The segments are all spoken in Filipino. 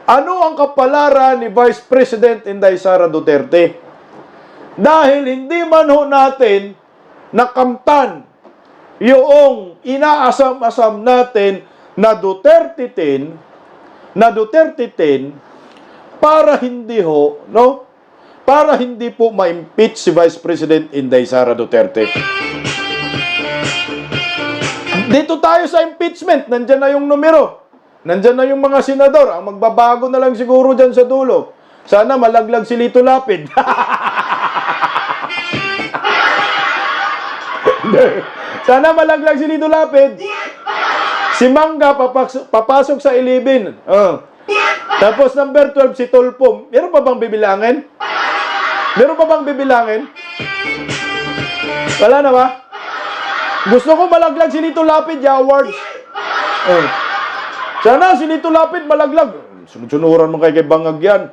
Ano ang kapalaran ni Vice President Inday Sara Duterte? Dahil hindi man ho natin nakamtan yung inaasam-asam natin na Duterte 10, para hindi ho, no? Para hindi po ma-impeach si Vice President Inday Sara Duterte. Dito tayo sa impeachment, nandyan na yung numero. Nandyan na yung mga senador. Ang magbabago na lang siguro dyan sa dulo. Sana malaglag si Lito Lapid. Sana malaglag si Lito Lapid. Si Mangga papasok sa 11. Tapos number 12 si Tulfo. Meron pa bang bibilangin? Meron pa bang bibilangin? Wala na ba? Gusto ko malaglag si Lito Lapid, awards. Sana si Lito Lapid malaglag. Sunod-sunuran mo kay Bangag yan.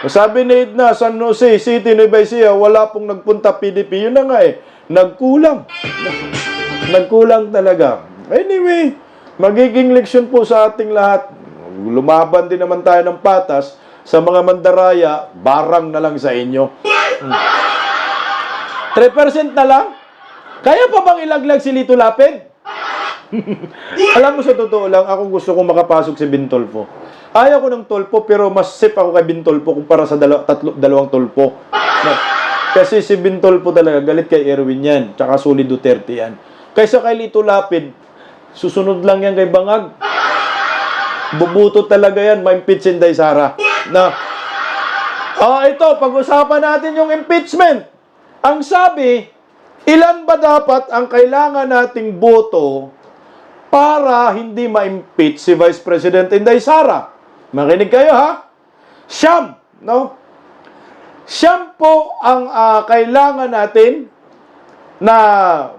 Sabi ni Edna, San Jose City, Nueva Ecija, wala pong nagpunta PDP. Yun na nga eh. Nagkulang. Nagkulang talaga. Anyway, magiging leksyon po sa ating lahat. Lumaban din naman tayo ng patas. Sa mga mandaraya, barang na lang sa inyo. 3% na lang? Kaya pa bang ilaglag si Lito Lapid? Alam mo, sa totoo lang, ako gusto kong makapasok si Bintolfo. Ayaw ko ng Tulfo, pero mas safe ako kay Bintolfo kumpara sa dalawang Tulfo. Kasi si Bintolfo talaga, galit kay Erwin yan. Tsaka Solid Duterte yan. Kaysa kay Lito Lapid, susunod lang yan kay Bangag. Bubuto talaga yan, ma-impeach Inday Sara. Na. Ito, pag-usapan natin yung impeachment. Ang sabi, ilan ba dapat ang kailangan nating boto para hindi ma-impeach si Vice President Inday Sara? Makinig kayo, ha? Siyam, no? Siyam po ang kailangan natin na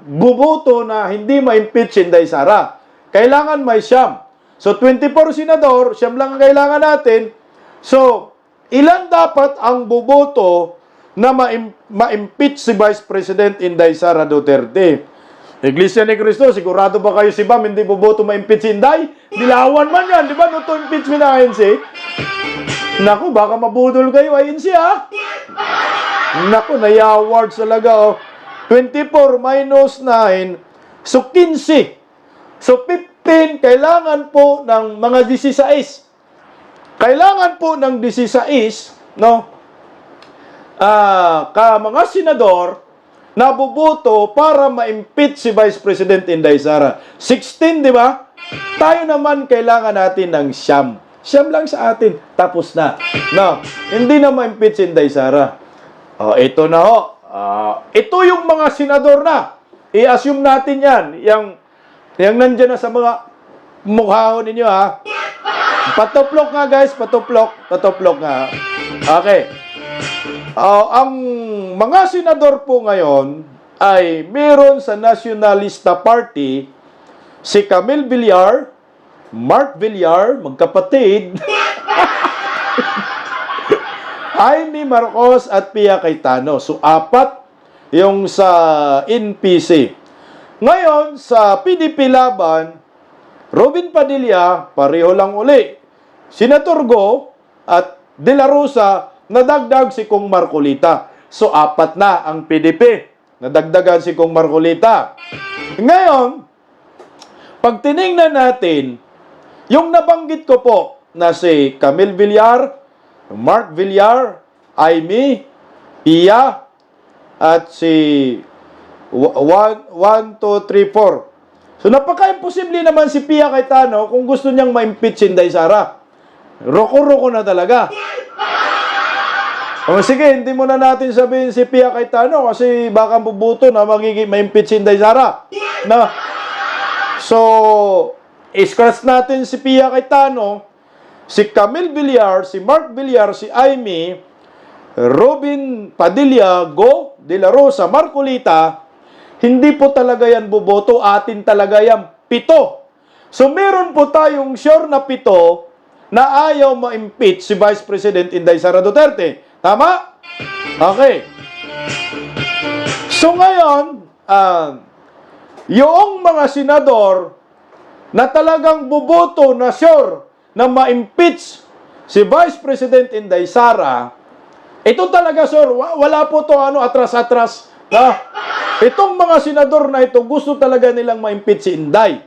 buboto na hindi ma-impeach si Inday Sara. Kailangan may siyam. So, 24 senador, siyam lang ang kailangan natin. So, ilan dapat ang buboto na ma-impeach si Vice President Inday Sara Duterte? Iglesia ni Cristo, sigurado ba kayo si Bam hindi boboto ma-impeach si Inday? Dilawan man yan, di ba? No to impeachment ng INC. Naku, baka mabudol kayo, INC, ha? Naku, nai-awards talaga, oh. 24 minus 9, so 15. So 15, kailangan po ng mga 16. Kailangan po ng 16, no? Mga senador na boboto para ma-impeach si Vice President Inday Sara. 16, di ba? Tayo naman kailangan natin ng siyam. Siyam lang sa atin. Tapos na. No, hindi na ma-impeach si Inday Sara. Ito na ho. Ito yung mga senador na. I-assume natin yan. Yung nandyan na sa mga mukha ho ninyo, ha? Patuplok nga, guys. Patuplok nga. Okay. Ang mga senador po ngayon ay meron sa Nacionalista Party si Camille Villar, Mark Villar, magkapatid, Jaime Marcos at Pia Cayetano. So, 4 yung sa NPC. Ngayon, sa PDP laban, Robin Padilla, pareho lang uli. Senator Go at De La Rosa, nadagdag si Kong Marcolita. So, 4 na ang PDP. Nadagdagan si Kong Marcolita. Ngayon, pag tinignan natin, yung nabanggit ko po na si Camille Villar, Mark Villar, Jaime, Pia, at si 1, 2, 3, 4. So, napaka-imposible naman si Pia Cayetano kung gusto niyang ma-impeach si Inday Sara. Roko-roko na talaga. Sige, hindi mo na natin sabihin si Pia Cayetano kasi baka bubuto na magiging ma-impeach si Inday Sara. Na. So, scratch natin si Pia Cayetano, si Camille Villar, si Mark Villar, si Jaime, Robin Padilla, Go, De La Rosa, Marcolita. Hindi po talaga yan buboto, atin talaga yan 7. So, meron po tayong sure na 7 na ayaw ma-impeach si Vice President Inday Sara Duterte. Tama? Okay. So ngayon, yung mga senador na talagang buboto na sure na ma-impeach si Vice President Inday Sara, ito talaga, sir, wala po to atras-atras. Itong mga senador na ito, gusto talaga nilang ma-impeach si Inday.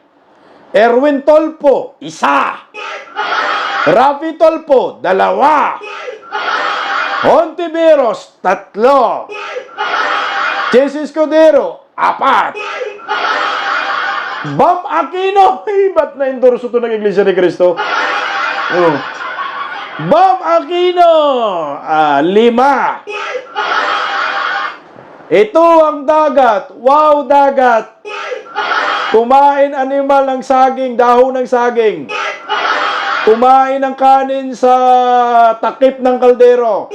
Erwin Tolpo, 1. Rafi Tolpo, 2. Hontiveros, 3. Chess Escudero, 4. Bam Aquino, ba't na-endorso ito ng Iglesia ni Cristo? Bam Aquino, 5. Ito ang dagat. Wow, dagat. Kumain animal ng saging, dahon ng saging. Kumain ng kanin sa takip ng kaldero.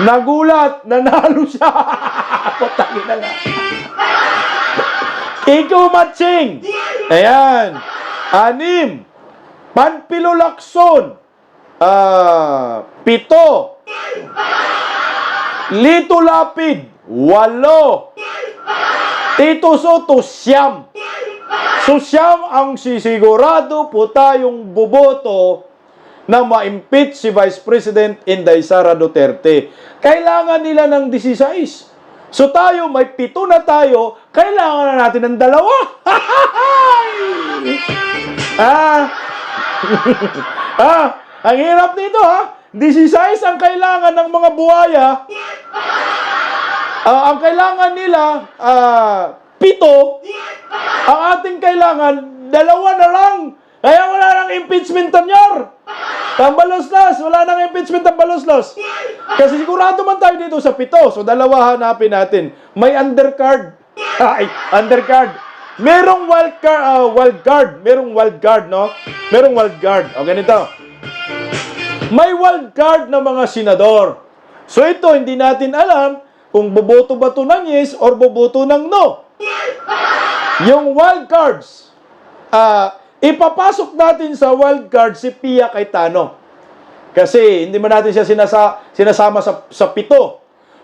Nagulat, nanalo siya. Putangin na nga. Ikaw matching. Ayan. 6. Panpilo Lacson. 7. Lito Lapid. 8. Tito Soto, 9. So, 9 ang sisigurado po tayong buboto na ma-impeach si Vice President Inday Sara Duterte. Kailangan nila ng 16. So, tayo, may 7 na tayo, kailangan na natin ng 2. Ang hirap nito, 16 ang kailangan ng mga buhaya. Ang kailangan nila, 7. Ang ating kailangan, 2 na lang. Kaya wala nang impeachment tanyor. Tambaloslos, wala nang impeachment tambaloslos. Kasi sigurado man tayo dito sa 7. So, 2 hanapin natin. May undercard. Undercard. Merong wildcard. Merong wildcard, no? Merong wildcard. O, ganito. May wildcard na mga senador. So, ito, hindi natin alam kung boboto ba ito ng yes or boboto ng no. Yung wildcards, ipapasok natin sa wildcard si Pia Cayetano. Kasi hindi man natin siya sinasama sa 7.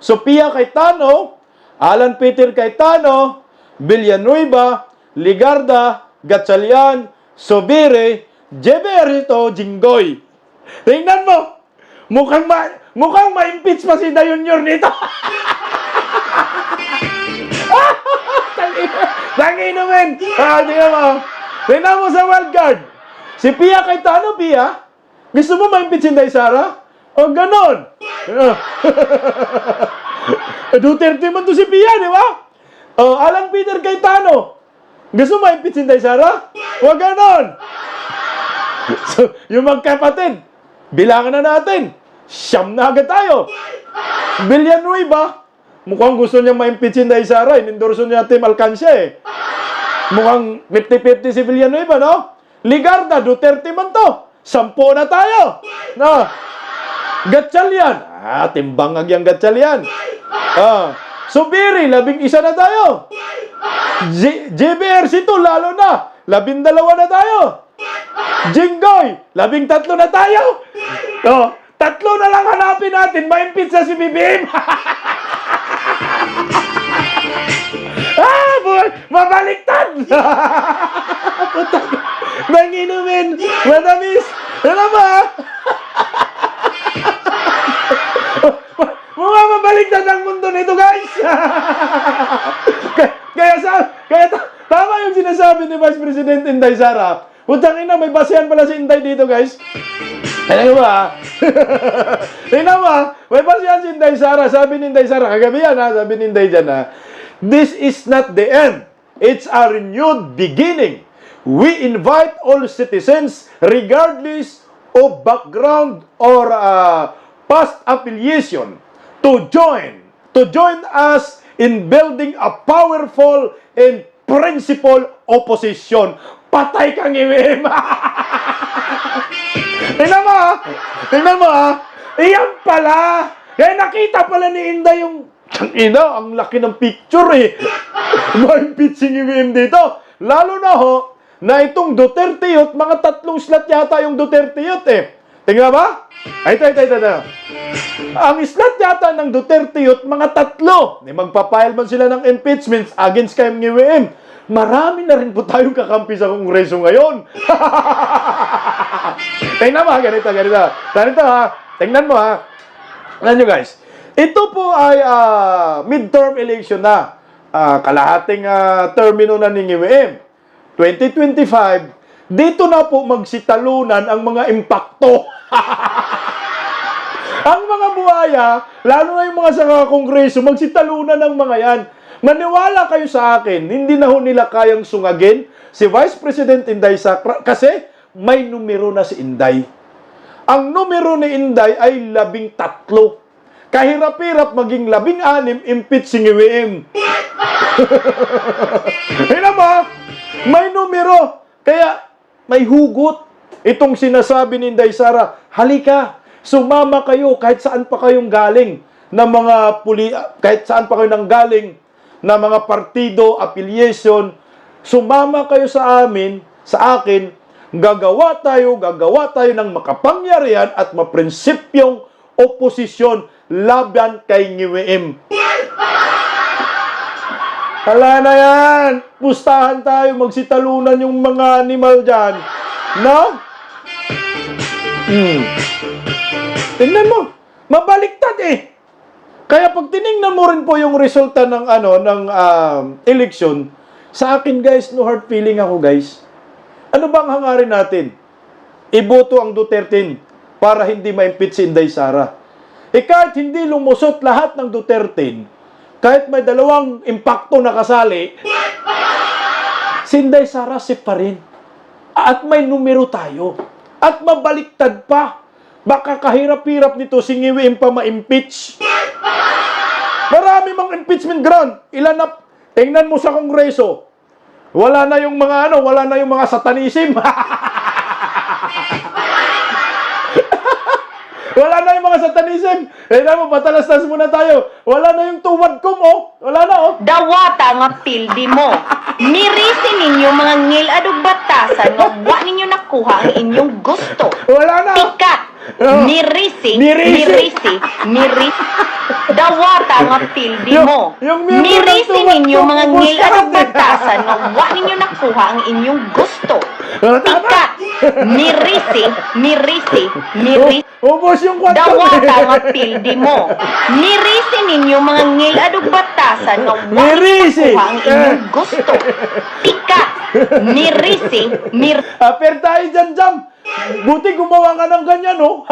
So, Pia Cayetano, Alan Peter Cayetano, Villanueva, Ligarda, Gatchalian, Sobire, Jeberito, Jinggoy. Tingnan mo, mukhang ma-impeach pa si Dayunyor nito. Tangino, men. Tingnan mo sa wildcard. Si Pia Cayetano, Pia, gusto mo ma-impeach si Inday Sara? O, ganon. Duterte man to si Pia, di ba? O, Alan Peter Cayetano, gusto mo ma-impeach si Inday Sara? O, ganon. So, yung magkapatid, bilangan na natin. 9 na agad tayo. Villanueva, mukhang gusto niya ma-impeach si Inday Sara. Inendorso niya Tim Alcancia eh. Mukhang 50-50 si Villanueva, no? Ligarda, Duterte man to. 10 na tayo. No? Gatchalian. Timbangag yung Gatchalian. Subiri, 11 na tayo. JBRC to, lalo na. 12 na tayo. Jinggoy, 13 na tayo. 3 na lang hanapin natin. Ma-impeach sa si BBM. Mabaliktad! Manginumin! Madamis! Ano ba? Mga mabaliktad ang mundo nito, guys! Kaya tama yung sinasabi ni Vice President Inday Sara. Putang ina, may basehan pala si Inday dito, guys. Ano ba? Tingnan mo, may basehan si Inday Sara. Sabi ni Inday Sara, kagabi yan, sabi ni Inday dyan, this is not the end. It's a renewed beginning. We invite all citizens, regardless of background or past affiliation, to join us in building a powerful and principled opposition. Patay kang iwim! Tingnan mo, iyan pala. Kaya nakita pala ni Inday yung ang laki ng picture eh. Ma-impeaching yung dito. Lalo na na itong Duterte Youth, mga 3 slot yata yung Duterte Youth eh. Tingnan ba? Ito. Ang slot yata ng Duterte Youth, mga 3. Magpapile man sila ng impeachments against kay WM. marami na rin po tayong kakampi sa Kongreso ngayon. Tingnan mo ha, ganito. Ganito ha, tingnan mo ha. Alam nyo guys, ito po ay midterm election na. Kalahating termino na ni NGWM. 2025, dito na po magsitalunan ang mga impakto. Ang mga buhaya, lalo na yung mga sa Kongreso, magsitalunan ng mga yan. Maniwala kayo sa akin, hindi na ho nila kayang sungagin si Vice President Inday Sara kasi may numero na si Inday. Ang numero ni Inday ay 13. Kahirap-hirap maging 16, impeach si NGWM. Tingnan mo, may numero. Kaya may hugot. Itong sinasabi ni Inday Sara, halika, sumama kayo kahit saan pa kayong galing na mga kahit saan pa kayo nanggaling na mga partido, affiliation, sumama kayo sa akin, gagawa tayo ng makapangyarihan at maprinsipyong oposisyon laban kay NGWM. Hala na yan! Pustahan tayo, magsitalunan yung mga animal dyan. No? Tingnan mo, mabaliktad eh. Kaya pag tiningnan mo rin po yung resulta ng election, sa akin guys, no hard feeling ako guys. Ano bang hangarin natin? Iboto ang Duterte para hindi ma-impeach si Inday Sara. Kahit hindi lumusot lahat ng Duterte, kahit may 2 impakto na kasali, si Inday Sara safe pa rin. At may numero tayo. At mabaliktad pa. Baka kahirap-hirap nito si NGWM pa ma-impeach. Marami mang impeachment ground. Tingnan mo sa Kongreso. Wala na yung mga satanism. Wala na yung mga satanism. Tingnan mo, patalastas muna tayo. Wala na yung tuwad ko mo. Wala na oh. Dawata nga pildi mo. Mirisi ninyo mga ngil adug batasan nga wa ninyo nakuha ang inyong gusto. Wala na. Pikat. Mirisi. Dawata nga pildi mo. Mirisi ninyo mga ngil adug batasan nga wa ninyo nakuha ang inyong gusto. Pikat. Mirisi. Ubos yung kwat ko. Dawata nga pildi mo. Mirisi ninyo mga ngil adug batasan nga wa ninyo nakuha ang inyong gusto. Pikat. Pero tayo dyan, Jam. Buti gumawa ka ng ganyan, no?